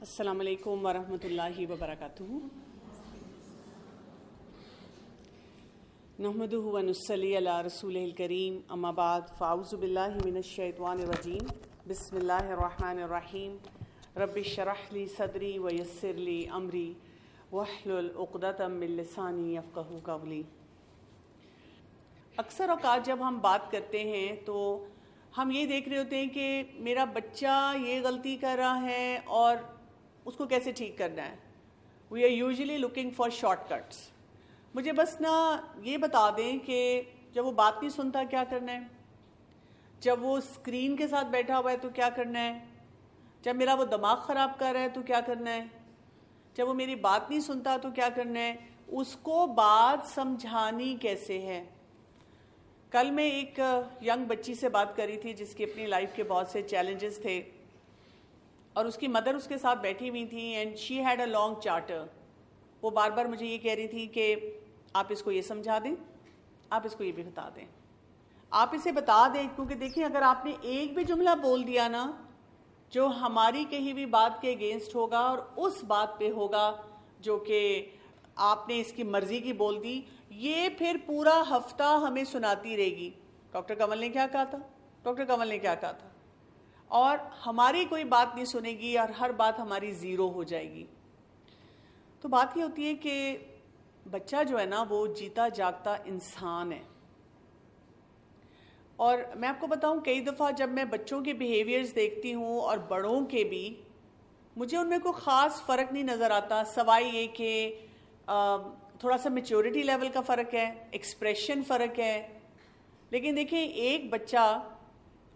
السلام علیکم ورحمۃ اللہ وبرکاتہ۔ نحمدہ ونصلی علی رسولہ الکریم، اما بعد فاعوذ باللہ من الشیطان الرجیم، بسم اللہ الرحمن الرحیم۔ رب اشرح لی صدری ویسر لی امری واحلل عقدۃ من لسانی یفقہوا قولی۔ اکثر اوقات جب ہم بات کرتے ہیں تو ہم یہ دیکھ رہے ہوتے ہیں کہ میرا بچہ یہ غلطی کر رہا ہے اور اس کو کیسے ٹھیک کرنا ہے۔ We are usually looking for shortcuts. مجھے بس یہ بتا دیں کہ جب وہ بات نہیں سنتا کیا کرنا ہے، جب وہ اسکرین کے ساتھ بیٹھا ہوا ہے تو کیا کرنا ہے، جب میرا وہ دماغ خراب کر رہا ہے تو کیا کرنا ہے، جب وہ میری بات نہیں سنتا تو کیا کرنا ہے، اس کو بات سمجھانی کیسے ہے۔ کل میں ایک ینگ بچی سے بات کری تھی جس کی اپنی لائف کے بہت سے چیلنجز تھے، اور اس کی مدر اس کے ساتھ بیٹھی ہوئی تھی، and she had a long charter. وہ بار بار مجھے یہ کہہ رہی تھی کہ آپ اس کو یہ سمجھا دیں، آپ اس کو یہ بھی بتا دیں، آپ اسے بتا دیں، کیونکہ دیکھیں اگر آپ نے ایک بھی جملہ بول دیا نا جو ہماری کہی ہوئی بات کے اگینسٹ ہوگا اور اس بات پہ ہوگا جو کہ آپ نے اس کی مرضی کی بول دی، یہ پھر پورا ہفتہ ہمیں سناتی رہے گی، ڈاکٹر کنول نے کیا کہا تھا، ڈاکٹر کنول نے کیا کہا تھا، اور ہماری کوئی بات نہیں سنے گی اور ہر بات ہماری زیرو ہو جائے گی۔ تو بات یہ ہوتی ہے کہ بچہ جو ہے نا وہ جیتا جاگتا انسان ہے، اور میں آپ کو بتاؤں کئی دفعہ جب میں بچوں کے بیہیویئرز دیکھتی ہوں اور بڑوں کے بھی، مجھے ان میں کوئی خاص فرق نہیں نظر آتا، سوائے یہ کہ تھوڑا سا میچورٹی لیول کا فرق ہے، ایکسپریشن فرق ہے۔ لیکن دیکھیں ایک بچہ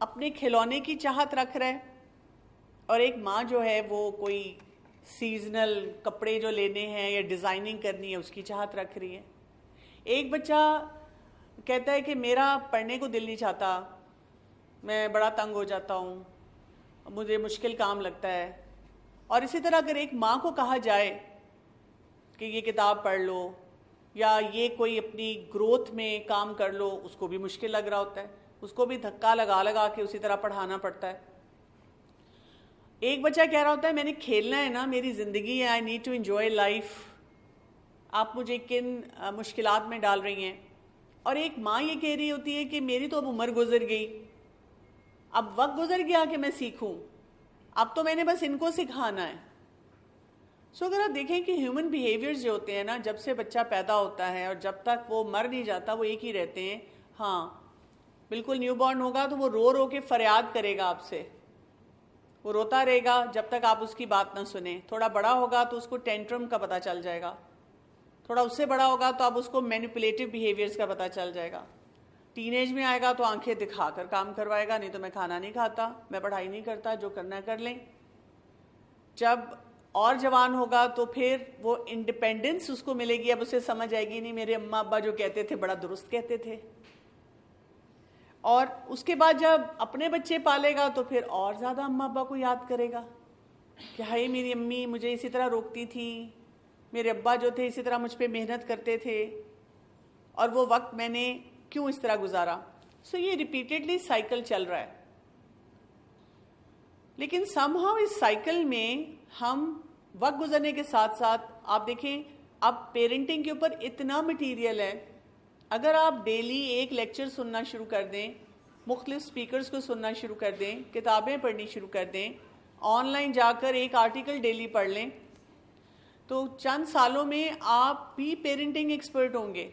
اپنے کھلونے کی چاہت رکھ رہا ہے اور ایک ماں جو ہے وہ کوئی سیزنل کپڑے جو لینے ہیں یا ڈیزائننگ کرنی ہے اس کی چاہت رکھ رہی ہے۔ ایک بچہ کہتا ہے کہ میرا پڑھنے کو دل نہیں چاہتا، میں بڑا تنگ ہو جاتا ہوں، مجھے مشکل کام لگتا ہے۔ اور اسی طرح اگر ایک ماں کو کہا جائے کہ یہ کتاب پڑھ لو یا یہ کوئی اپنی گروتھ میں کام کر لو، اس کو بھی مشکل لگ رہا ہوتا ہے، اس کو بھی دھکا لگا کے اسی طرح پڑھانا پڑتا ہے۔ ایک بچہ کہہ رہا ہوتا ہے میں نے کھیلنا ہے نا، میری زندگی ہے، I need to enjoy life, آپ مجھے کن مشکلات میں ڈال رہی ہیں۔ اور ایک ماں یہ کہہ رہی ہوتی ہے کہ میری تو اب عمر گزر گئی، اب وقت گزر گیا کہ میں سیکھوں، اب تو میں نے بس ان کو سکھانا ہے۔ سو اگر آپ دیکھیں کہ ہیومن بیہیویئرز جو ہوتے ہیں نا، جب سے بچہ پیدا ہوتا ہے اور جب تک وہ مر نہیں جاتا وہ ایک ہی رہتے ہیں۔ ہاں بالکل نیو بورن ہوگا تو وہ رو رو کے فریاد کرے گا آپ سے، وہ روتا رہے گا جب تک آپ اس کی بات نہ سنیں۔ تھوڑا بڑا ہوگا تو اس کو ٹینٹرم کا پتہ چل جائے گا، تھوڑا اس سے بڑا ہوگا تو اب اس کو مینیپولیٹو بیہیویئرز کا پتہ چل جائے گا، ٹین ایج میں آئے گا تو آنکھیں دکھا کر کام کروائے گا، نہیں تو میں کھانا نہیں کھاتا، میں پڑھائی نہیں کرتا، جو کرنا ہے کر لیں۔ جب اور جوان ہوگا تو پھر وہ انڈیپینڈنس اس کو ملے گی، اب اسے سمجھ آئے گی نہیں میرے اماں ابا جو کہتے تھے بڑا درست کہتے تھے۔ اور اس کے بعد جب اپنے بچے پالے گا تو پھر اور زیادہ اماں ابا کو یاد کرے گا کہ ہائی میری امی مجھے اسی طرح روکتی تھی، میرے ابا جو تھے اسی طرح مجھ پہ محنت کرتے تھے، اور وہ وقت میں نے کیوں اس طرح گزارا۔ سو یہ ریپیٹڈلی سائیکل چل رہا ہے، لیکن سم ہاؤ اس سائیکل میں ہم وقت گزرنے کے ساتھ ساتھ آپ دیکھیں اب پیرنٹنگ کے اوپر اتنا مٹیریل ہے، اگر آپ ڈیلی ایک لیکچر سننا شروع کر دیں، مختلف سپیکرز کو سننا شروع کر دیں، کتابیں پڑھنی شروع کر دیں، آن لائن جا کر ایک آرٹیکل ڈیلی پڑھ لیں، تو چند سالوں میں آپ بھی پیرنٹنگ ایکسپرٹ ہوں گے۔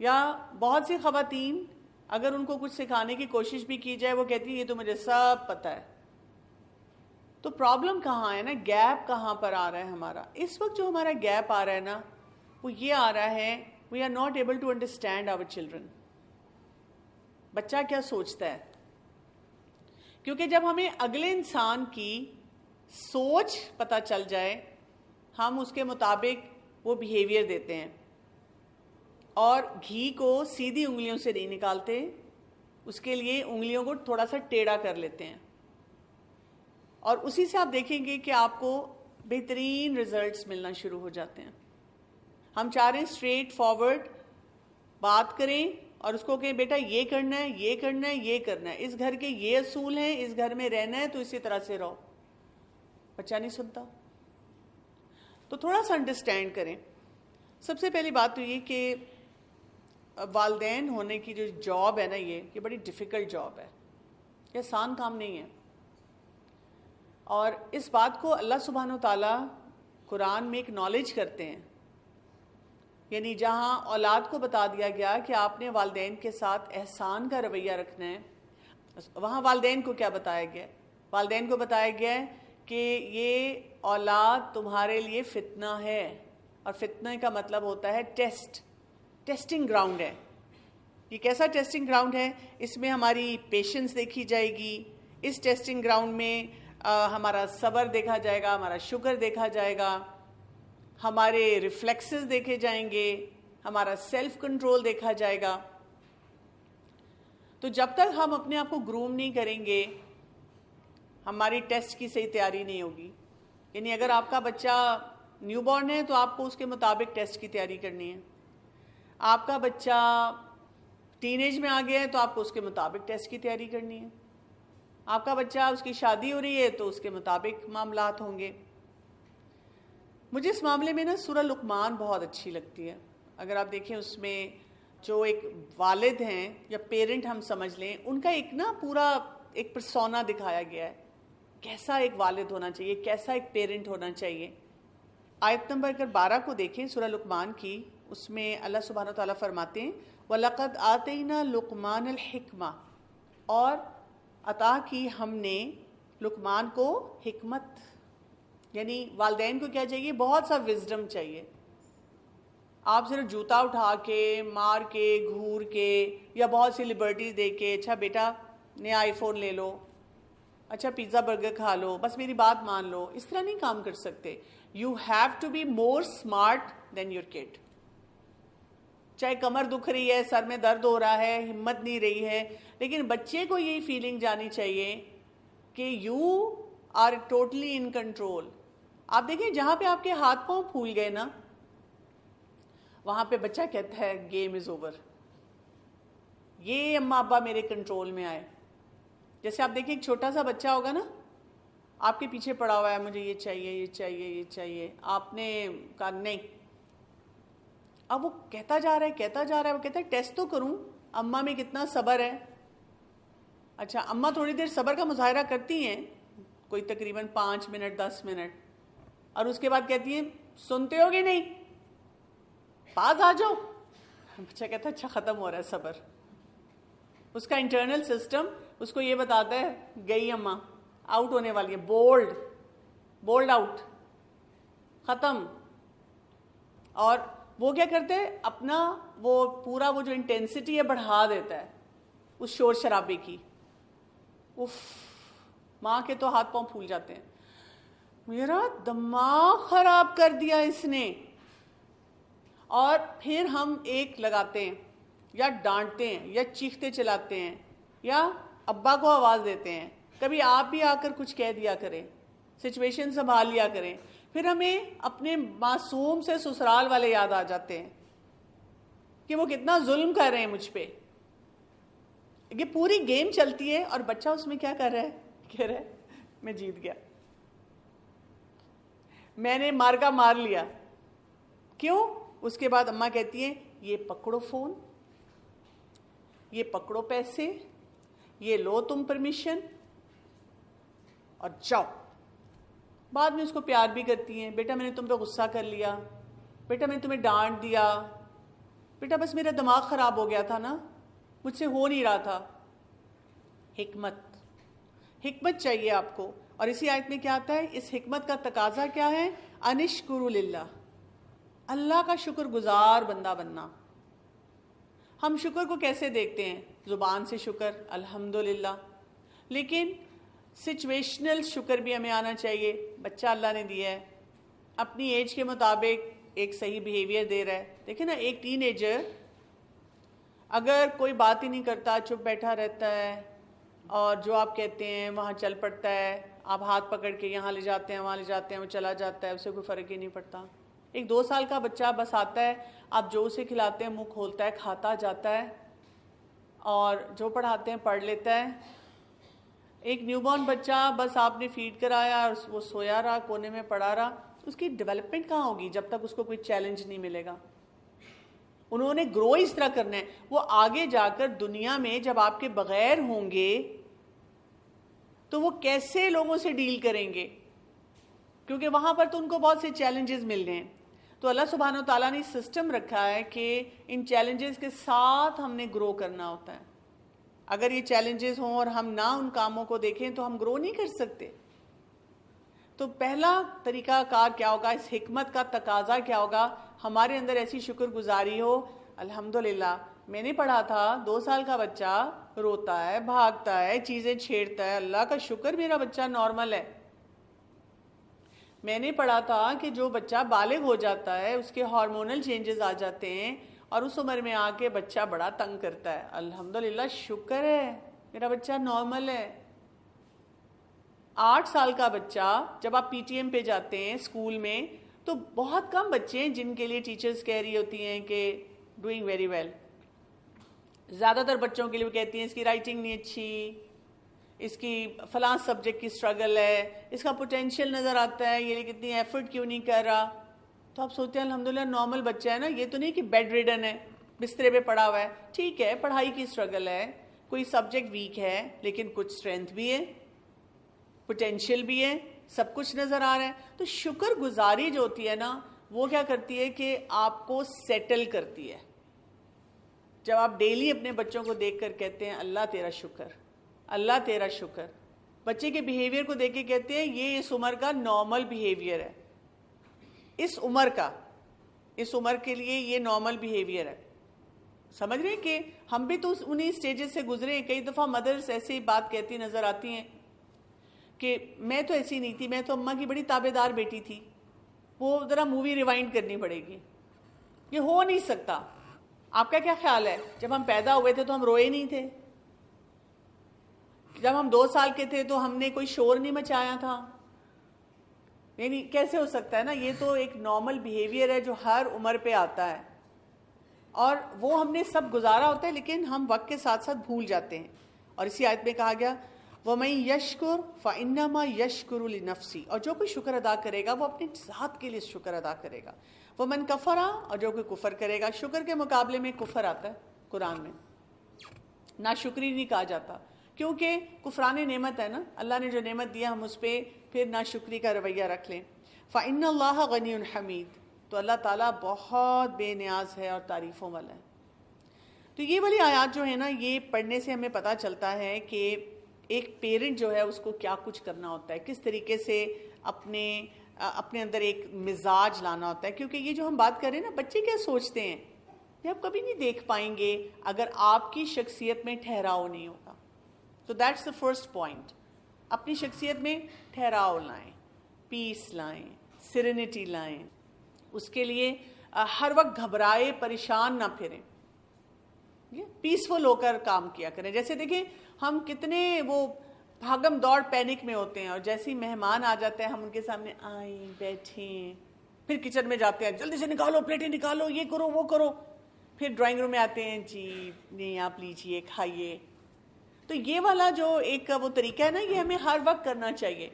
یا بہت سی خواتین اگر ان کو کچھ سکھانے کی کوشش بھی کی جائے وہ کہتی ہے یہ تو مجھے سب پتہ ہے۔ تو پرابلم کہاں ہے نا، گیپ کہاں پر آ رہا ہے ہمارا؟ اس وقت جو ہمارا گیپ آ رہا ہے نا وہ یہ آ رہا ہے we are not able to understand our children۔ بچہ کیا سوچتا ہے، کیونکہ جب ہمیں اگلے انسان کی سوچ پتہ چل جائے ہم اس کے مطابق وہ بیہیویئر دیتے ہیں، اور گھی کو سیدھی انگلیوں سے نہیں نکالتے، اس کے لیے انگلیوں کو تھوڑا سا ٹیڑھا کر لیتے ہیں، اور اسی سے آپ دیکھیں گے کہ آپ کو بہترین ریزلٹس ملنا شروع ہو جاتے ہیں۔ ہم چاہ رہے ہیں اسٹریٹ فارورڈ بات کریں اور اس کو کہیں بیٹا یہ کرنا ہے، یہ کرنا ہے، یہ کرنا ہے، اس گھر کے یہ اصول ہیں، اس گھر میں رہنا ہے تو اسی طرح سے رہو۔ بچہ نہیں سنتا. تو تھوڑا سا انڈرسٹینڈ کریں. سب سے پہلی بات تو یہ کہ والدین ہونے کی جو جاب ہے نا، یہ بڑی ڈیفیکلٹ جاب ہے، یہ آسان کام نہیں ہے. اور اس بات کو اللہ سبحانہ و تعالیٰ قرآن میں ایک نالج کرتے ہیں. یعنی جہاں اولاد کو بتا دیا گیا کہ آپ نے والدین کے ساتھ احسان کا رویہ رکھنا ہے، وہاں والدین کو کیا بتایا گیا ہے؟ والدین کو بتایا گیا ہے کہ یہ اولاد تمہارے لیے فتنہ ہے، اور فتنہ کا مطلب ہوتا ہے ٹیسٹنگ گراؤنڈ ہے. یہ کیسا ٹیسٹنگ گراؤنڈ ہے؟ اس میں ہماری پیشنس دیکھی جائے گی. اس ٹیسٹنگ گراؤنڈ میں ہمارا صبر دیکھا جائے گا، ہمارا شکر دیکھا جائے گا، ہمارے ریفلیکسز دیکھے جائیں گے، ہمارا سیلف کنٹرول دیکھا جائے گا. تو جب تک ہم اپنے آپ کو گروم نہیں کریں گے، ہماری ٹیسٹ کی صحیح تیاری نہیں ہوگی. یعنی اگر آپ کا بچہ نیو بورن ہے تو آپ کو اس کے مطابق ٹیسٹ کی تیاری کرنی ہے. آپ کا بچہ ٹین ایج میں آ گیا ہے تو آپ کو اس کے مطابق ٹیسٹ کی تیاری کرنی ہے. آپ کا بچہ، اس کی شادی ہو رہی ہے تو اس کے مطابق معاملات ہوں گے. مجھے اس معاملے میں نا سورہ لقمان بہت اچھی لگتی ہے. اگر آپ دیکھیں اس میں جو ایک والد ہیں یا پیرنٹ ہم سمجھ لیں، ان کا ایک نا پورا ایک پرسونا دکھایا گیا ہے. کیسا ایک والد ہونا چاہیے، کیسا ایک پیرنٹ ہونا چاہیے. آیت نمبر اگر 12 کو دیکھیں سورہ لقمان کی، اس میں اللہ سبحانہ تعالیٰ فرماتے ہیں وَلَقَدْ آتَيْنَا لُقْمَانَ الْحِكْمَةَ، اور عطا کی ہم نے لقمان کو حکمت. یعنی والدین کو کیا چاہیے؟ بہت سا وزڈم چاہیے. آپ صرف جوتا اٹھا کے، مار کے، گھور کے، یا بہت سی لبرٹیز دے کے، اچھا بیٹا نیا آئی فون لے لو، اچھا پیزا برگر کھا لو، بس میری بات مان لو، اس طرح نہیں کام کر سکتے. You have to be more smart than your kid. چاہے کمر دکھ رہی ہے، سر میں درد ہو رہا ہے، ہمت نہیں رہی ہے، لیکن بچے کو یہی فیلنگ جانی چاہیے کہ you are totally in control. آپ دیکھیں جہاں پہ آپ کے ہاتھ پاؤں پھول گئے نا، وہاں پہ بچہ کہتا ہے گیم از اوور، یہ اماں ابا میرے کنٹرول میں آئے. جیسے آپ دیکھیں ایک چھوٹا سا بچہ ہوگا نا، آپ کے پیچھے پڑا ہوا ہے، مجھے یہ چاہیے، یہ چاہیے، یہ چاہیے. آپ نے کہا نہیں، اب وہ کہتا جا رہا ہے، وہ کہتا ہے ٹیسٹ تو کروں اماں میں کتنا صبر ہے. اچھا اماں تھوڑی دیر صبر کا مظاہرہ کرتی ہیں، کوئی تقریباً 5 منٹ 10 منٹ، اور اس کے بعد کہتی ہیں سنتے ہو گے نہیں، پاس آ جاؤ. بچہ کہتا ہے اچھا ختم ہو رہا ہے صبر. اس کا انٹرنل سسٹم اس کو یہ بتاتا ہے گئی اماں، آؤٹ ہونے والی ہے، بولڈ آؤٹ، ختم. اور وہ کیا کرتے ہیں؟ اپنا وہ پورا وہ جو انٹینسٹی ہے بڑھا دیتا ہے اس شور شرابے کی. اف، ماں کے تو ہاتھ پاؤں پھول جاتے ہیں. میرا دماغ خراب کر دیا اس نے. اور پھر ہم ایک لگاتے ہیں، یا ڈانٹتے ہیں، یا چیختے چلاتے ہیں، یا ابا کو آواز دیتے ہیں. کبھی آپ بھی آ کر کچھ کہہ دیا کریں، سچویشن سنبھال لیا کریں. پھر ہمیں اپنے معصوم سے سسرال والے یاد آ جاتے ہیں کہ وہ کتنا ظلم کر رہے ہیں مجھ پہ. یہ پوری گیم چلتی ہے اور بچہ اس میں کیا کر رہا ہے؟ کہہ رہا ہے میں جیت گیا، میں نے مار کا مار لیا. کیوں؟ اس کے بعد اماں کہتی ہیں یہ پکڑو فون، یہ پکڑو پیسے، یہ لو تم پرمیشن، اور جاؤ. بعد میں اس کو پیار بھی کرتی ہیں، بیٹا میں نے تم پہ غصہ کر لیا، بیٹا میں نے تمہیں ڈانٹ دیا، بیٹا بس میرا دماغ خراب ہو گیا تھا نا، مجھ سے ہو نہیں رہا تھا. حکمت چاہیے آپ کو. اور اسی آیت میں کیا آتا ہے؟ اس حکمت کا تقاضا کیا ہے؟ انشکروا للہ، اللہ کا شکر گزار بندہ بننا. ہم شکر کو کیسے دیکھتے ہیں؟ زبان سے شکر الحمدللہ، لیکن سچویشنل شکر بھی ہمیں آنا چاہیے. بچہ اللہ نے دیا ہے، اپنی ایج کے مطابق ایک صحیح بیہیویئر دے رہا ہے. دیکھیں نا ایک ٹین ایجر اگر کوئی بات ہی نہیں کرتا، چپ بیٹھا رہتا ہے، اور جو آپ کہتے ہیں وہاں چل پڑتا ہے، آپ ہاتھ پکڑ کے یہاں لے جاتے ہیں وہاں لے جاتے ہیں، وہ چلا جاتا ہے، اسے کوئی فرق ہی نہیں پڑتا. ایک 2 سال کا بچہ بس آتا ہے، آپ جو اسے کھلاتے ہیں منہ کھولتا ہے، کھاتا جاتا ہے، اور جو پڑھاتے ہیں پڑھ لیتا ہے. ایک نیو بورن بچہ بس آپ نے فیڈ کرایا اور وہ سویا رہا، کونے میں پڑا رہا، اس کی ڈیولپمنٹ کہاں ہوگی جب تک اس کو کوئی چیلنج نہیں ملے گا؟ انہوں نے گرو اس طرح کرنا ہے، وہ آگے جا کر دنیا میں جب آپ کے بغیر ہوں گے تو وہ کیسے لوگوں سے ڈیل کریں گے؟ کیونکہ وہاں پر تو ان کو بہت سے چیلنجز مل رہے ہیں. تو اللہ سبحانہ و تعالیٰ نے سسٹم رکھا ہے کہ ان چیلنجز کے ساتھ ہم نے گرو کرنا ہوتا ہے. اگر یہ چیلنجز ہوں اور ہم نہ ان کاموں کو دیکھیں تو ہم گرو نہیں کر سکتے. تو پہلا طریقہ کار کیا ہوگا، اس حکمت کا تقاضا کیا ہوگا؟ ہمارے اندر ایسی شکر گزاری ہو، الحمدللہ میں نے پڑھا تھا 2 سال کا بچہ روتا ہے، بھاگتا ہے، چیزیں چھیڑتا ہے، اللہ کا شکر میرا بچہ نارمل ہے. میں نے پڑھا تھا کہ جو بچہ بالغ ہو جاتا ہے اس کے ہارمونل چینجز آ جاتے ہیں اور اس عمر میں آ کے بچہ بڑا تنگ کرتا ہے، الحمدللہ شکر ہے میرا بچہ نارمل ہے. 8 سال کا بچہ جب آپ پی ٹی ایم پہ جاتے ہیں اسکول میں تو بہت کم بچے ہیں جن کے لیے ٹیچرز کہہ رہی ہوتی ہیں کہ ڈوئنگ ویری ویل. زیادہ تر بچوں کے لیے وہ کہتی ہیں اس کی رائٹنگ نہیں اچھی، اس کی فلاں سبجیکٹ کی سٹرگل ہے، اس کا پوٹینشیل نظر آتا ہے، یہ کتنی ایفرٹ کیوں نہیں کر رہا. تو آپ سوچتے ہیں الحمدللہ نارمل بچہ ہے نا، یہ تو نہیں کہ بیڈ ریڈن ہے، بسترے پہ پڑا ہوا ہے. ٹھیک ہے پڑھائی کی سٹرگل ہے، کوئی سبجیکٹ ویک ہے لیکن کچھ اسٹرینتھ بھی ہے، پوٹینشیل بھی ہے، سب کچھ نظر آ رہا ہے. تو شکر گزاری جو ہوتی ہے نا وہ کیا کرتی ہے کہ آپ کو سیٹل کرتی ہے. جب آپ ڈیلی اپنے بچوں کو دیکھ کر کہتے ہیں اللہ تیرا شکر، اللہ تیرا شکر، بچے کے بیہیویئر کو دیکھ کے کہتے ہیں یہ اس عمر کا نارمل بیہیویئر ہے، اس عمر کا، اس عمر کے لیے یہ نارمل بیہیویئر ہے. سمجھ رہے ہیں کہ ہم بھی تو انہی سٹیجز سے گزرے ہیں. کئی دفعہ مدرس ایسی بات کہتی نظر آتی ہیں کہ میں تو ایسی نہیں تھی، میں تو اماں کی بڑی تابع دار بیٹی تھی. وہ ذرا مووی ریوائنڈ کرنی پڑے گی، یہ ہو نہیں سکتا. آپ کا کیا خیال ہے جب ہم پیدا ہوئے تھے تو ہم روئے نہیں تھے؟ جب ہم 2 سال کے تھے تو ہم نے کوئی شور نہیں مچایا تھا؟ یعنی کیسے ہو سکتا ہے نا؟ یہ تو ایک نارمل بیہیویئر ہے جو ہر عمر پہ آتا ہے اور وہ ہم نے سب گزارا ہوتا ہے لیکن ہم وقت کے ساتھ ساتھ بھول جاتے ہیں. اور اسی آیت میں کہا گیا وَمَن يَشْكُرْ فَإِنَّمَا يَشْكُرُ لِنَفْسِهِ، اور جو کوئی شکر ادا کرے گا وہ اپنی ذات کے لیے شکر ادا کرے گا. وَمَن كَفَرَ، اور جو کوئی کفر کرے گا. شکر کے مقابلے میں کفر آتا ہے قرآن میں، ناشکری نہیں کہا جاتا کیونکہ کفران نعمت ہے نا. اللہ نے جو نعمت دیا ہم اس پہ پھر ناشکری کا رویہ رکھ لیں. فَإِنَّ اللَّهَ غَنِيٌّ حَمِيدٌ، تو اللہ تعالیٰ بہت بے نیاز ہے اور تعریفوں والا ہے. تو یہ والی آیات جو ہے نا یہ پڑھنے سے ہمیں پتہ چلتا ہے کہ ایک پیرنٹ جو ہے اس کو کیا کچھ کرنا ہوتا ہے، کس طریقے سے اپنے اندر ایک مزاج لانا ہوتا ہے. کیونکہ یہ جو ہم بات کر رہے ہیں نا بچے کیا سوچتے ہیں یہ آپ کبھی نہیں دیکھ پائیں گے اگر آپ کی شخصیت میں ٹھہراؤ نہیں ہوگا. تو دیٹس دا فرسٹ پوائنٹ. اپنی شخصیت میں ٹھہراؤ لائیں، پیس لائیں، سیرینٹی لائیں. اس کے لیے ہر وقت گھبرائے پریشان نہ پھریں، پیسفل ہو کر کام کیا کریں. جیسے دیکھیں ہم کتنے وہ بھاگم دوڑ پینک میں ہوتے ہیں اور جیسے ہی مہمان آ جاتے ہیں ہم ان کے سامنے آئیں بیٹھیں، پھر کچن میں جاتے ہیں جلدی سے نکالو پلیٹیں نکالو، یہ کرو وہ کرو، پھر ڈرائنگ روم میں آتے ہیں جی نہیں آپ لیجیے کھائیے. تو یہ والا جو ایک وہ طریقہ ہے نا یہ ہمیں ہر وقت کرنا چاہیے.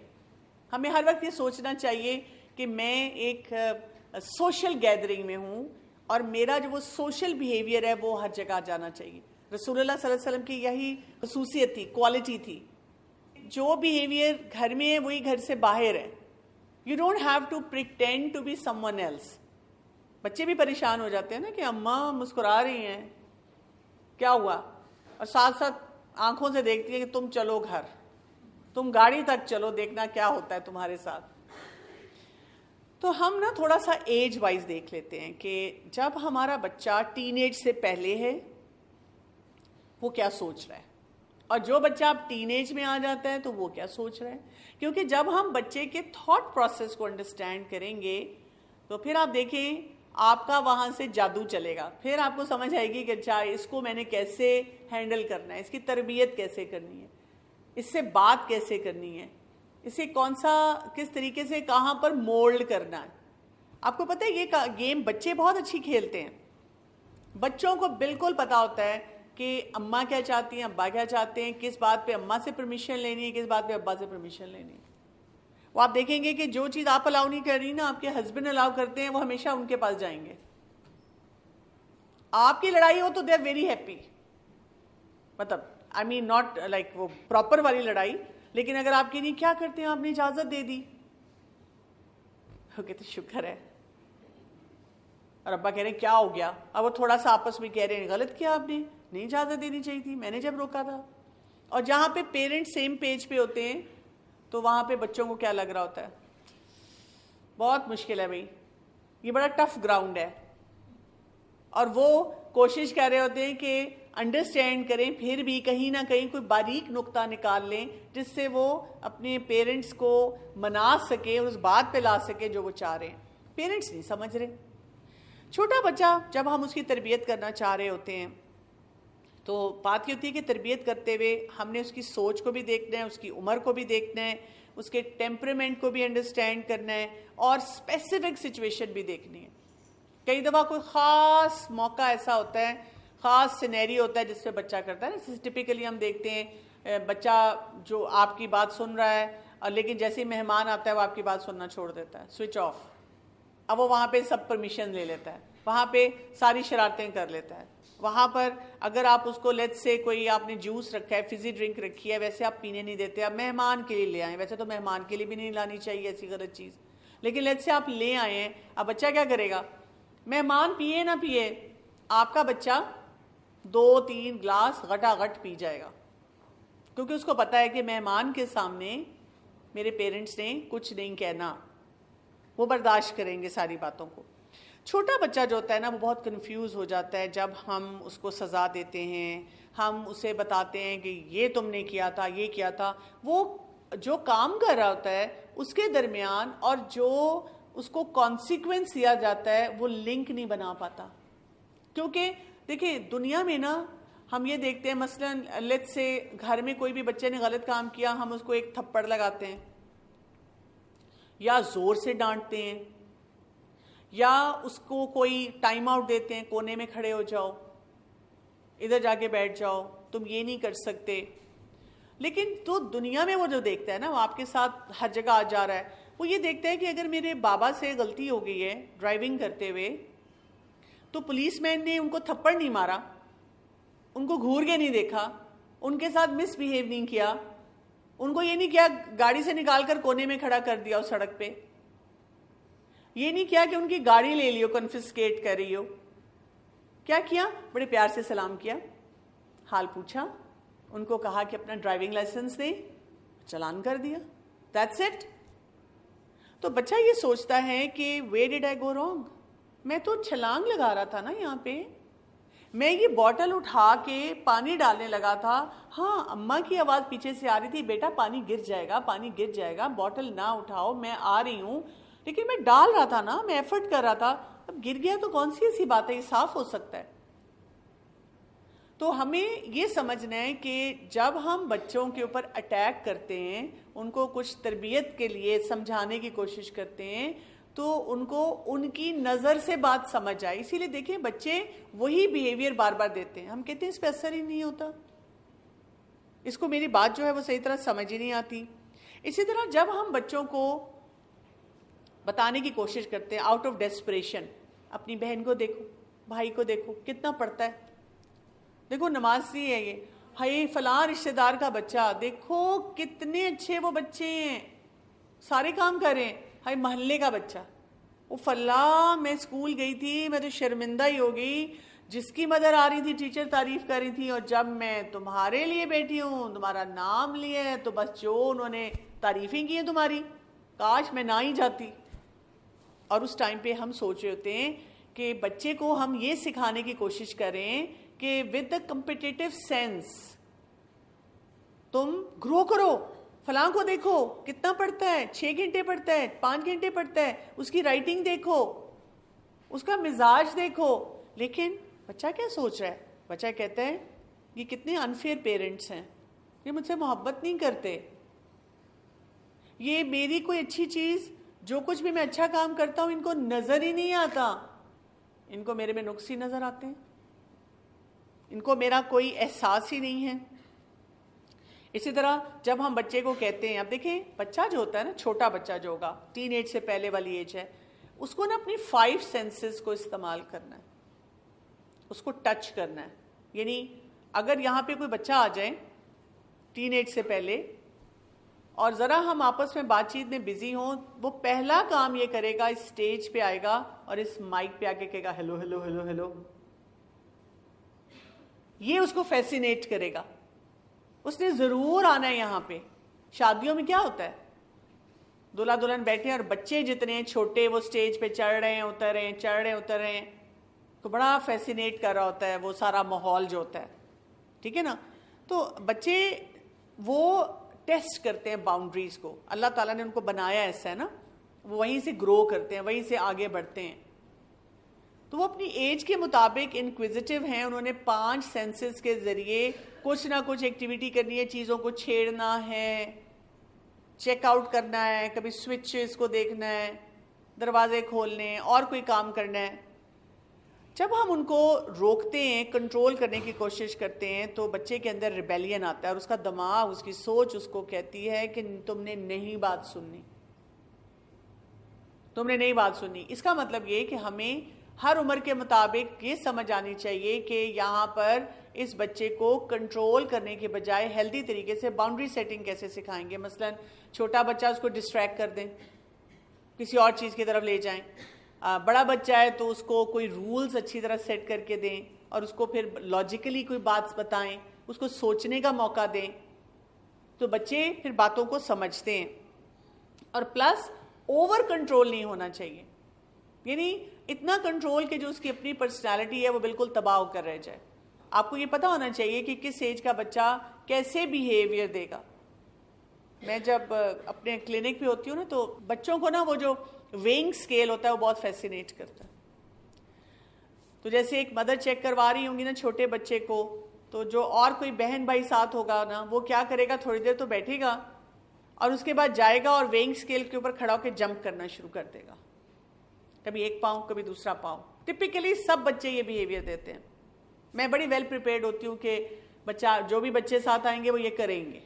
ہمیں ہر وقت یہ سوچنا چاہیے کہ میں ایک سوشل گیدرنگ میں ہوں اور میرا جو وہ سوشل بیہیویئر ہے وہ ہر جگہ جانا چاہیے. رسول اللہ صلی اللہ علیہ وسلم کی یہی خصوصیت تھی، کوالٹی تھی. جو بیہیویئر گھر میں ہے وہی گھر سے باہر ہے. You don't have to pretend to be someone else. بچے بھی پریشان ہو جاتے ہیں نا کہ اماں مسکرا رہی ہیں کیا ہوا، اور ساتھ ساتھ آنکھوں سے دیکھتی ہے کہ تم چلو گھر، تم گاڑی تک چلو، دیکھنا کیا ہوتا ہے تمہارے ساتھ. تو ہم نا تھوڑا سا ایج وائز دیکھ لیتے ہیں کہ جب ہمارا بچہ ٹین ایج سے پہلے ہے وہ کیا سوچ رہا ہے، اور جو بچہ اب ٹین ایج میں آ جاتا ہے تو وہ کیا سوچ رہا ہے. کیونکہ جب ہم بچے کے تھاٹ پروسیس کو انڈرسٹینڈ کریں گے تو پھر آپ دیکھیں آپ کا وہاں سے جادو چلے گا. پھر آپ کو سمجھ آئے گی کہ اچھا اس کو میں نے کیسے ہینڈل کرنا ہے، اس کی تربیت کیسے کرنی ہے، اس سے بات کیسے کرنی ہے، اسے کس طریقے سے کہاں پر مولڈ کرنا ہے. آپ کو پتہ ہے یہ گیم بچے بہت اچھی کھیلتے ہیں. بچوں کو بالکل پتا ہوتا ہے کہ اماں کیا چاہتی ہیں، ابا کیا چاہتے ہیں، کس بات پہ اماں سے پرمیشن لینی ہے، کس بات پہ ابا سے پرمیشن لینی ہے. وہ آپ دیکھیں گے کہ جو چیز آپ الاؤ نہیں کر رہی نا، آپ کے ہسبینڈ الاؤ کرتے ہیں، وہ ہمیشہ ان کے پاس جائیں گے. آپ کی لڑائی ہو تو دے آر ویری ہیپی، مطلب آئی مین ناٹ لائک وہ پراپر والی لڑائی، لیکن اگر آپ کی نہیں کیا کرتے ہیں، آپ نے اجازت دے دی، وہ کہتے شکر ہے. اور ابا کہہ رہے ہیں کیا ہو گیا، اب وہ تھوڑا سا آپس میں کہہ رہے ہیں غلط کیا آپ نے، نہیں اجازت دینی چاہیے تھی، میں نے جب روکا تھا. اور جہاں پہ پیرنٹس سیم پیج پہ ہوتے ہیں تو وہاں پہ بچوں کو کیا لگ رہا ہوتا ہے، بہت مشکل ہے بھائی، یہ بڑا ٹف گراؤنڈ ہے. اور وہ کوشش کر رہے ہوتے ہیں کہ انڈرسٹینڈ کریں، پھر بھی کہیں نہ کہیں کوئی باریک نقطہ نکال لیں جس سے وہ اپنے پیرنٹس کو منا سکے، اس بات پہ لا سکے جو وہ چاہ رہے ہیں. پیرنٹس نہیں سمجھ رہے. چھوٹا بچہ جب ہم اس کی تربیت کرنا چاہ رہے ہوتے ہیں تو بات یہ ہوتی ہے کہ تربیت کرتے ہوئے ہم نے اس کی سوچ کو بھی دیکھنا ہے، اس کی عمر کو بھی دیکھنا ہے، اس کے ٹیمپرمنٹ کو بھی انڈرسٹینڈ کرنا ہے، اور اسپیسیفک سچویشن بھی دیکھنی ہے. کئی دفعہ کوئی خاص موقع ایسا ہوتا ہے، خاص سینیری ہوتا ہے جس پہ بچہ کرتا ہے. ٹپیکلی ہم دیکھتے ہیں بچہ جو آپ کی بات سن رہا ہے اور لیکن جیسے ہی مہمان آتا ہے وہ آپ کی بات سننا چھوڑ دیتا ہے، سوئچ آف. اب وہ وہاں پہ سب پرمیشن لے لیتا ہے، وہاں پہ ساری شرارتیں کر لیتا ہے. وہاں پر اگر آپ اس کو لیٹ سے کوئی آپ نے جوس رکھا ہے، فزی ڈرنک رکھی ہے، ویسے آپ پینے نہیں دیتے، آپ مہمان کے لیے لے آئیں. ویسے تو مہمان کے لیے بھی نہیں لانی چاہیے ایسی غلط چیز، لیکن لیٹ سے آپ لے آئے ہیں. اب بچہ کیا کرے گا، مہمان پیے نہ پیے آپ کا بچہ 2-3 گلاس غٹا غٹ پی جائے گا، کیونکہ اس کو پتا ہے کہ مہمان کے سامنے میرے پیرنٹس نے کچھ نہیں کہنا، وہ برداشت کریں گے ساری باتوں کو. چھوٹا بچہ جو ہوتا ہے نا وہ بہت کنفیوز ہو جاتا ہے جب ہم اس کو سزا دیتے ہیں، ہم اسے بتاتے ہیں کہ یہ تم نے کیا تھا، یہ کیا تھا. وہ جو کام کر رہا ہوتا ہے اس کے درمیان اور جو اس کو کانسیکوینس دیا جاتا ہے وہ لنک نہیں بنا پاتا. کیونکہ دیکھیں دنیا میں نا ہم یہ دیکھتے ہیں، مثلا لیٹ سے گھر میں کوئی بھی بچے نے غلط کام کیا، ہم اس کو ایک تھپڑ لگاتے ہیں یا زور سے ڈانٹتے ہیں یا اس کو کوئی ٹائم آؤٹ دیتے ہیں، کونے میں کھڑے ہو جاؤ، ادھر جا کے بیٹھ جاؤ، تم یہ نہیں کر سکتے. لیکن تو دنیا میں وہ جو دیکھتا ہے نا، وہ آپ کے ساتھ ہر جگہ آ جا رہا ہے، وہ یہ دیکھتا ہے کہ اگر میرے بابا سے غلطی ہو گئی ہے ڈرائیونگ کرتے ہوئے تو پولیس مین نے ان کو تھپڑ نہیں مارا، ان کو گھور کے نہیں دیکھا، ان کے ساتھ مس بیہیو نہیں کیا، ان کو یہ نہیں کیا گاڑی سے نکال کر کونے میں کھڑا کر دیا ہو سڑک پہ، یہ نہیں کیا کہ ان کی گاڑی لے لی ہو، کنفسکیٹ کر رہی ہو. کیا کیا؟ بڑے پیار سے سلام کیا، حال پوچھا، ان کو کہا کہ اپنا ڈرائیونگ لائسنس دیں، چلان کر دیا. That's it. تو بچہ یہ سوچتا ہے کہ ویئر ڈڈ آئی گو رانگ، میں تو چھلانگ لگا رہا تھا نا یہاں پہ، میں یہ بوٹل اٹھا کے پانی ڈالنے لگا تھا، ہاں اماں کی آواز پیچھے سے آ رہی تھی، بیٹا پانی گر جائے گا، پانی گر جائے گا، بوٹل نہ اٹھاؤ، میں آ رہی ہوں، لیکن میں ڈال رہا تھا نا، میں ایفرٹ کر رہا تھا، اب گر گیا تو کون سی ایسی بات ہے، یہ صاف ہو سکتا ہے. تو ہمیں یہ سمجھنا ہے کہ جب ہم بچوں کے اوپر اٹیک کرتے ہیں، ان کو کچھ تربیت کے لیے سمجھانے کی کوشش کرتے ہیں تو ان کو ان کی نظر سے بات سمجھ آئے. اسی لیے دیکھیں بچے وہی بیہیویئر بار بار دیتے ہیں، ہم کہتے ہیں اس پہ اثر ہی نہیں ہوتا، اس کو میری بات جو ہے وہ صحیح طرح سمجھ ہی نہیں آتی. اسی طرح جب ہم بچوں کو بتانے کی کوشش کرتے ہیں آؤٹ آف ڈیسپریشن، اپنی بہن کو دیکھو، بھائی کو دیکھو کتنا پڑھتا ہے، دیکھو نمازی ہے یہ، ہائی فلاں رشتہ دار کا بچہ، دیکھو کتنے اچھے وہ بچے ہیں، سارے کام کر رہے ہیں، ہائی محلے کا بچہ، وہ فلاں میں اسکول گئی تھی، میں تو شرمندہ ہی ہو گئی، جس کی مدر آ رہی تھی ٹیچر تعریف کر رہی تھی، اور جب میں تمہارے لیے بیٹھی ہوں، تمہارا نام لیا ہے تو بس جو انہوں نے تعریفیں کی ہیں تمہاری، کاش میں نہ ہی جاتی. اور اس ٹائم پہ ہم سوچ رہے ہوتے ہیں کہ بچے کو ہم یہ سکھانے کی کوشش کریں کہ ود دا کمپٹیٹیو سینس تم گرو کرو، فلاں کو دیکھو کتنا پڑھتا ہے، 6 گھنٹے پڑھتا ہے، 5 گھنٹے پڑھتا ہے، اس کی رائٹنگ دیکھو، اس کا مزاج دیکھو. لیکن بچہ کیا سوچ رہا ہے؟ بچہ کہتا ہے یہ کتنے انفیئر پیرنٹس ہیں، یہ مجھ سے محبت نہیں کرتے، یہ میری کوئی اچھی چیز، جو کچھ بھی میں اچھا کام کرتا ہوں ان کو نظر ہی نہیں آتا، ان کو میرے میں نقص ہی نظر آتے ہیں. ان کو میرا کوئی احساس ہی نہیں ہے. اسی طرح جب ہم بچے کو کہتے ہیں, اب دیکھیں بچہ جو ہوتا ہے نا, چھوٹا بچہ جو ہوگا, ٹین ایج سے پہلے والی ایج ہے, اس کو نا اپنی 5 سینسز کو استعمال کرنا ہے, اس کو ٹچ کرنا ہے. یعنی اگر یہاں پہ کوئی بچہ آ جائے ٹین ایج سے پہلے اور ذرا ہم آپس میں بات چیت میں بزی ہوں, وہ پہلا کام یہ کرے گا, اس سٹیج پہ آئے گا اور اس مائک پہ آ کے کہے گا ہیلو ہیلو ہیلو ہیلو. یہ اس کو فیسینیٹ کرے گا, اس نے ضرور آنا ہے یہاں پہ. شادیوں میں کیا ہوتا ہے, دلہا دلہن بیٹھے ہیں اور بچے جتنے ہیں چھوٹے وہ سٹیج پہ چڑھ رہے ہیں اتر رہے ہیں, چڑھ رہے ہیں اتر رہے ہیں, تو بڑا فیسینیٹ کر رہا ہوتا ہے وہ سارا ماحول جو ہوتا ہے, ٹھیک ہے نا. تو بچے وہ ٹیسٹ کرتے ہیں باؤنڈریز کو, اللہ تعالیٰ نے ان کو بنایا ایسا ہے نا, وہ وہیں سے گرو کرتے ہیں, وہیں سے آگے بڑھتے ہیں. تو وہ اپنی ایج کے مطابق انکویزیٹو ہیں, انہوں نے 5 سینسز کے ذریعے کچھ نہ کچھ ایکٹیویٹی کرنی ہے, چیزوں کو چھیڑنا ہے, چیک آؤٹ کرنا ہے, کبھی سوئچز کو دیکھنا ہے, دروازے کھولنے, اور کوئی کام کرنا ہے. جب ہم ان کو روکتے ہیں, کنٹرول کرنے کی کوشش کرتے ہیں, تو بچے کے اندر ریبیلین آتا ہے اور اس کا دماغ, اس کی سوچ اس کو کہتی ہے کہ تم نے نہیں بات سننی, تم نے نہیں بات سننی. اس کا مطلب یہ کہ ہمیں ہر عمر کے مطابق یہ سمجھ آنی چاہیے کہ یہاں پر اس بچے کو کنٹرول کرنے کے بجائے ہیلدی طریقے سے باؤنڈری سیٹنگ کیسے سکھائیں گے. مثلا چھوٹا بچہ اس کو ڈسٹریکٹ کر دیں, کسی اور چیز کی طرف لے جائیں. بڑا بچہ ہے تو اس کو کوئی رولز اچھی طرح سیٹ کر کے دیں اور اس کو پھر لاجیکلی کوئی بات بتائیں, اس کو سوچنے کا موقع دیں, تو بچے پھر باتوں کو سمجھتے ہیں. اور پلس اوور کنٹرول نہیں ہونا چاہیے, یعنی اتنا کنٹرول کہ جو اس کی اپنی پرسنالٹی ہے وہ بالکل تباہ ہو کر رہ جائے. آپ کو یہ پتہ ہونا چاہیے کہ کس ایج کا بچہ کیسے بیہیویئر دے گا. میں جب اپنے کلینک پہ ہوتی ہوں نا, تو بچوں کو نا وہ جو ویئنگ اسکیل ہوتا ہے وہ بہت فیسینیٹ کرتا ہے. تو جیسے ایک مدر چیک کروا رہی ہوں گی نا چھوٹے بچے کو, تو جو اور کوئی بہن بھائی ساتھ ہوگا نا, وہ کیا کرے گا, تھوڑی دیر تو بیٹھے گا اور اس کے بعد جائے گا اور ویئنگ اسکیل کے اوپر کھڑا ہو کے جمپ کرنا شروع کر دے گا, کبھی ایک پاؤں کبھی دوسرا پاؤں. ٹپیکلی سب بچے یہ بیہیویئر دیتے ہیں. میں بڑی ویل پریپیئرڈ ہوتی ہوں کہ بچہ, جو بھی بچے ساتھ آئیں گے وہ یہ کریں گے.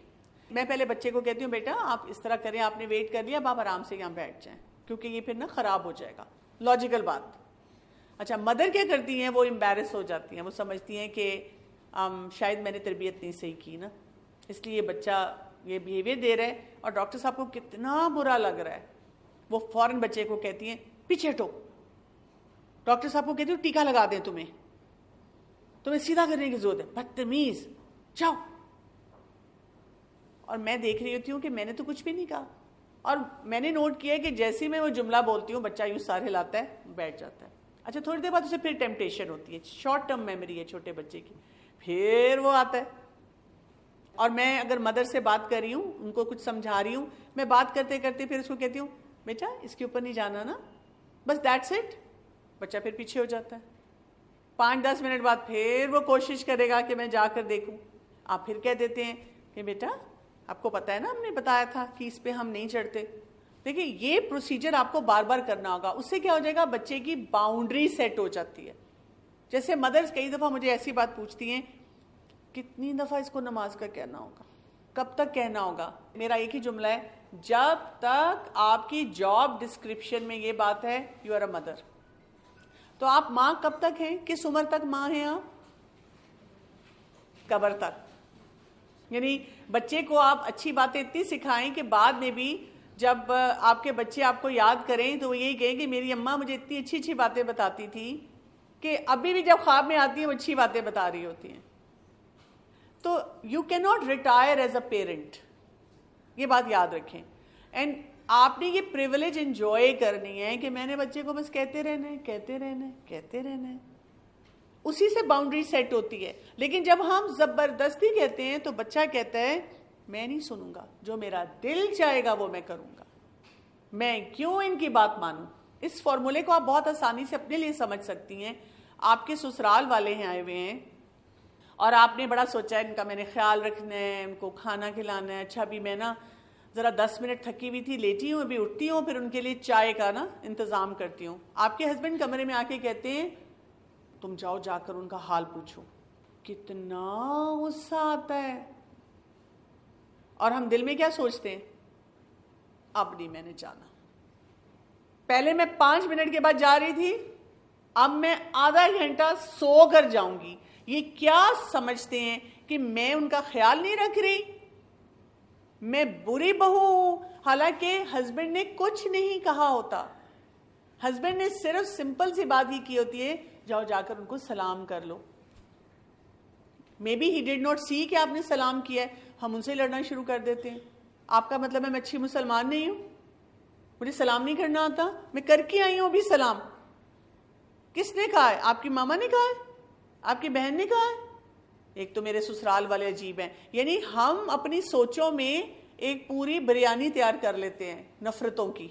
میں پہلے بچے کو کہتی ہوں بیٹا آپ اس طرح کریں, آپ نے ویٹ کر لیا, اب آپ آرام سے یہاں بیٹھ جائیں, کیونکہ یہ پھر نا خراب ہو جائے گا. لاجیکل بات. اچھا مدر کیا کرتی ہیں, وہ امبیرس ہو جاتی ہیں, وہ سمجھتی ہیں کہ شاید میں نے تربیت نہیں صحیح کی نا, اس لیے بچہ یہ بیہیویئر دے رہا ہے, اور ڈاکٹر صاحب کو کتنا برا لگ رہا ہے. وہ فوراً بچے کو کہتی ہیں پیچھے ہٹو, ڈاکٹر صاحب کو کہتی ہوں ٹیکا لگا دیں, تمہیں سیدھا کرنے کی ضرورت ہے, بدتمیز, جاؤ. اور میں دیکھ رہی ہوتی ہوں کہ میں نے تو کچھ بھی نہیں کہا, اور میں نے نوٹ کیا کہ جیسے میں وہ جملہ بولتی ہوں بچہ یوں سار ہلاتا ہے, بیٹھ جاتا ہے. اچھا تھوڑی دیر بعد اسے پھر ٹیمپٹیشن ہوتی ہے, شارٹ ٹرم میموری ہے چھوٹے بچے کی, پھر وہ آتا ہے. اور میں اگر مدر سے بات کر رہی ہوں, ان کو کچھ سمجھا رہی ہوں, میں بات کرتے کرتے پھر اس کو کہتی ہوں بیٹا اس کے اوپر نہیں جانا نا, بس دیٹس اٹ. بچہ پھر پیچھے ہو جاتا ہے. 5-10 منٹ بعد پھر وہ کوشش کرے گا کہ میں جا کر دیکھوں. آپ پھر کہہ دیتے ہیں کہ بیٹا آپ کو پتا ہے نا ہم نے بتایا تھا کہ اس پہ ہم نہیں چڑھتے. دیکھیں یہ پروسیجر آپ کو بار بار کرنا ہوگا. اس سے کیا ہو جائے گا, بچے کی باؤنڈری سیٹ ہو جاتی ہے. جیسے مدرس کئی دفعہ مجھے ایسی بات پوچھتی ہیں, کتنی دفعہ اس کو نماز کا کہنا ہوگا, کب تک کہنا ہوگا. میرا ایک ہی جملہ ہے, جب تک آپ کی جاب ڈسکرپشن میں یہ بات ہے یو آر اے مدر. تو آپ ماں کب تک ہیں, کس عمر تک ماں ہیں آپ؟ قبر تک. یعنی بچے کو آپ اچھی باتیں اتنی سکھائیں کہ بعد میں بھی جب آپ کے بچے آپ کو یاد کریں تو وہ یہی کہیں کہ میری اماں مجھے اتنی اچھی اچھی باتیں بتاتی تھی, کہ ابھی بھی جب خواب میں آتی ہیں وہ اچھی باتیں بتا رہی ہوتی ہیں. تو یو کی not retire as a parent, یہ بات یاد رکھیں. اینڈ آپ نے یہ پریولیج انجوائے کرنی ہے کہ میں نے بچے کو بس کہتے رہنا ہے, کہتے رہنا ہے, کہتے رہنا ہے. اسی سے باؤنڈری سیٹ ہوتی ہے. لیکن جب ہم زبردستی کہتے ہیں تو بچہ کہتا ہے میں نہیں سنوں گا, جو میرا دل چاہے گا وہ میں کروں گا, میں کیوں ان کی بات مانوں. اس فارمولے کو آپ بہت آسانی سے اپنے لیے سمجھ سکتی ہیں. آپ کے سسرال والے ہیں آئے ہوئے ہیں, اور آپ نے بڑا سوچا ہے ان کا میں نے خیال رکھنا ہے, ان کو کھانا کھلانا ہے. اچھا ابھی میں نا ذرا 10 منٹ تھکی ہوئی تھی, لیٹی ہوں, ابھی اٹھتی ہوں, پھر ان کے لیے چائے کا نا انتظام کرتی ہوں. آپ کے ہسبینڈ کمرے میں آ کے کہتے ہیں تم جاؤ, جا کر ان کا حال پوچھو, کتنا غصہ آتا ہے، اور ہم دل میں کیا سوچتے ہیں، اب نہیں میں نے جانا، پہلے میں 5 منٹ کے بعد جا رہی تھی، اب میں آدھا گھنٹہ سو کر جاؤں گی۔ یہ کیا سمجھتے ہیں کہ میں ان کا خیال نہیں رکھ رہی، میں بری بہو ہوں، حالانکہ ہسبینڈ نے کچھ نہیں کہا ہوتا، ہسبینڈ نے صرف سمپل سی بات ہی کی ہوتی ہے، جاؤ جا کر ان کو سلام کر لو۔ Maybe he did not see کہ آپ نے سلام کیا ہے، ہم ان سے لڑنا شروع کر دیتے ہیں۔ آپ کا مطلب ہے میں اچھی مسلمان نہیں ہوں، مجھے سلام نہیں کرنا آتا، میں کر کے آئی ہوں ابھی سلام۔ کس نے کہا ہے؟ آپ کی ماما نے کہا ہے؟ آپ کی بہن نے کہا ہے؟ ایک تو میرے سسرال والے عجیب ہیں، یعنی ہم اپنی سوچوں میں ایک پوری بریانی تیار کر لیتے ہیں نفرتوں کی۔